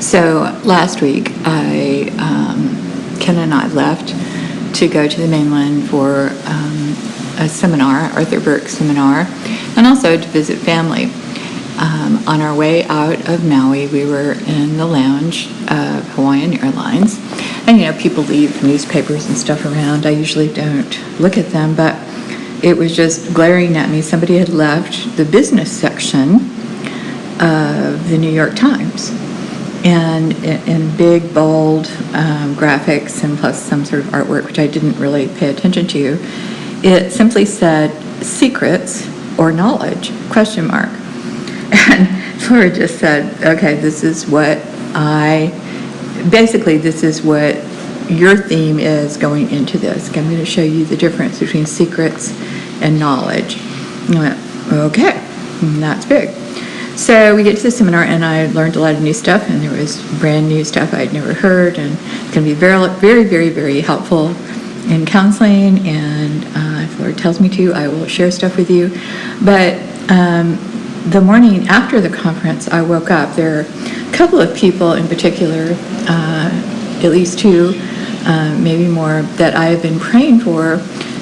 So last week, Ken and I left to go to the mainland for a seminar, Arthur Burke seminar, and also to visit family. On our way out of Maui, we were in the lounge of Hawaiian Airlines. And, people leave newspapers and stuff around. I usually don't look at them, but it was just glaring at me. Somebody had left the business section of the New York Times. And in big, bold graphics and plus some sort of artwork, which I didn't really pay attention to, it simply said, "Secrets or knowledge?" ? And Laura just said, okay, this is what your theme is going into this. I'm going to show you the difference between secrets and knowledge. And I went, okay, that's big. So we get to the seminar, and I learned a lot of new stuff, and there was brand new stuff I'd never heard, and it's going to be very, very, very, very helpful in counseling, and if the Lord tells me to, I will share stuff with you. But the morning after the conference, I woke up. There are a couple of people in particular, at least two, maybe more, that I have been praying for,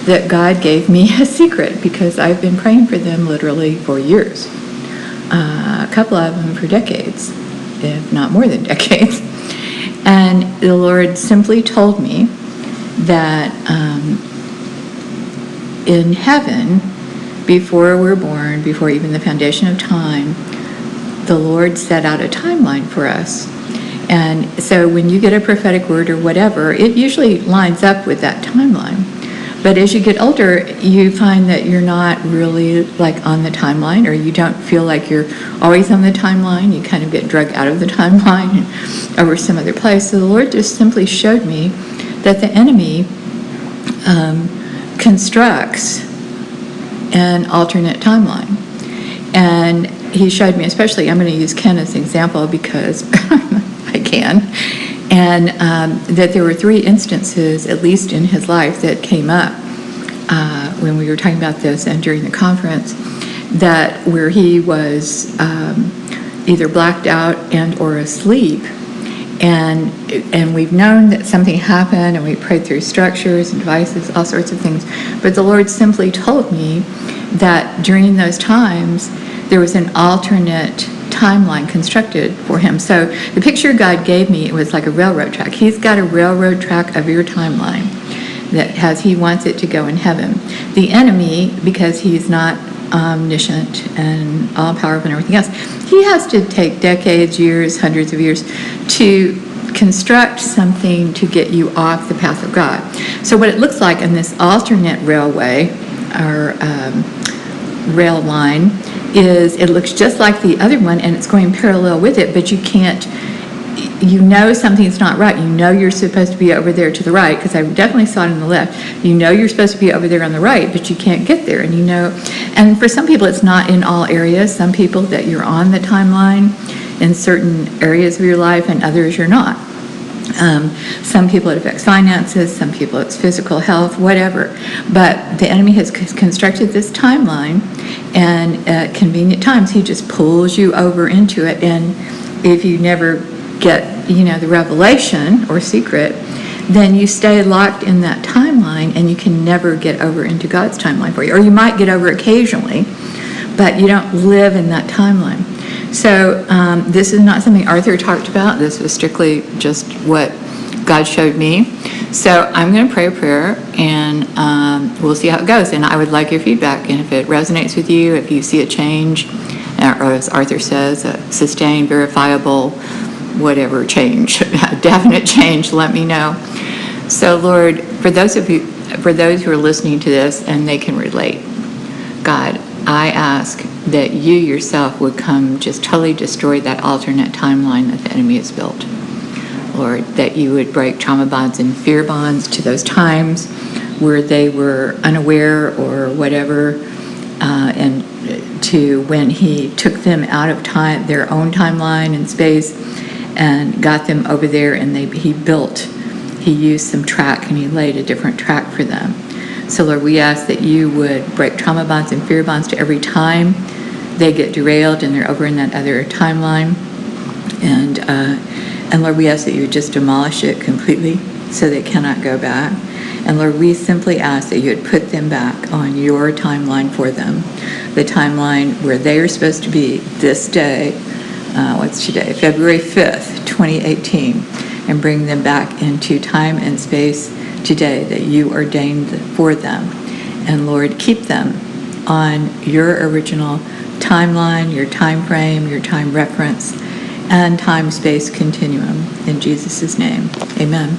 that God gave me a secret, because I've been praying for them literally for years. A couple of them for decades, if not more than decades. And the Lord simply told me that in heaven, before we're born, before even the foundation of time, the Lord set out a timeline for us. And so when you get a prophetic word or whatever, it usually lines up with that timeline. But as you get older, you find that you're not really like on the timeline, or you don't feel like you're always on the timeline. You kind of get dragged out of the timeline and over some other place. So the Lord just simply showed me that the enemy constructs an alternate timeline. And he showed me, especially, I'm going to use Ken as an example because I can, and that there were 3 instances, at least in his life, that came up when we were talking about this and during the conference, that where he was either blacked out and or asleep. And we've known that something happened, and we prayed through structures and devices, all sorts of things. But the Lord simply told me that during those times, there was an alternate timeline constructed for him. So the picture God gave me, it was like a railroad track. He's got a railroad track of your timeline that he wants it to go in heaven. The enemy, because he's not omniscient and all-powerful and everything else, he has to take decades, years, hundreds of years to construct something to get you off the path of God. So what it looks like in this alternate railway or rail line is it looks just like the other one, and it's going parallel with it, but you can't, something's not right. You're supposed to be over there to the right, because I definitely saw it on the left. You're supposed to be over there on the right, but you can't get there. And for some people, it's not in all areas. Some people that you're on the timeline in certain areas of your life, and others you're not. Some people it affects finances, some people it's physical health, whatever. But the enemy has constructed this timeline, and at convenient times he just pulls you over into it. And if you never get, the revelation or secret, then you stay locked in that timeline, and you can never get over into God's timeline for you. Or you might get over occasionally, but you don't live in that timeline. So this is not something Arthur talked about. This was strictly just what God showed me. So I'm going to pray a prayer, and we'll see how it goes. And I would like your feedback. And if it resonates with you, if you see a change, or as Arthur says, a sustained, verifiable, whatever change, a definite change, let me know. So Lord, for those who are listening to this and they can relate, God, I ask that you yourself would come just totally destroy that alternate timeline that the enemy has built. Lord, that you would break trauma bonds and fear bonds to those times where they were unaware or whatever, and to when he took them out of time, their own timeline and space, and got them over there, and he used some track, and he laid a different track for them. So Lord, we ask that you would break trauma bonds and fear bonds to every time they get derailed and they're over in that other timeline. And And Lord, we ask that you would just demolish it completely so they cannot go back. And Lord, we simply ask that you would put them back on your timeline for them, the timeline where they are supposed to be this day, what's today, February 5th, 2018, and bring them back into time and space today that you ordained for them. And Lord, keep them on your original timeline, your time frame, your time reference, and time-space continuum. In Jesus' name, amen.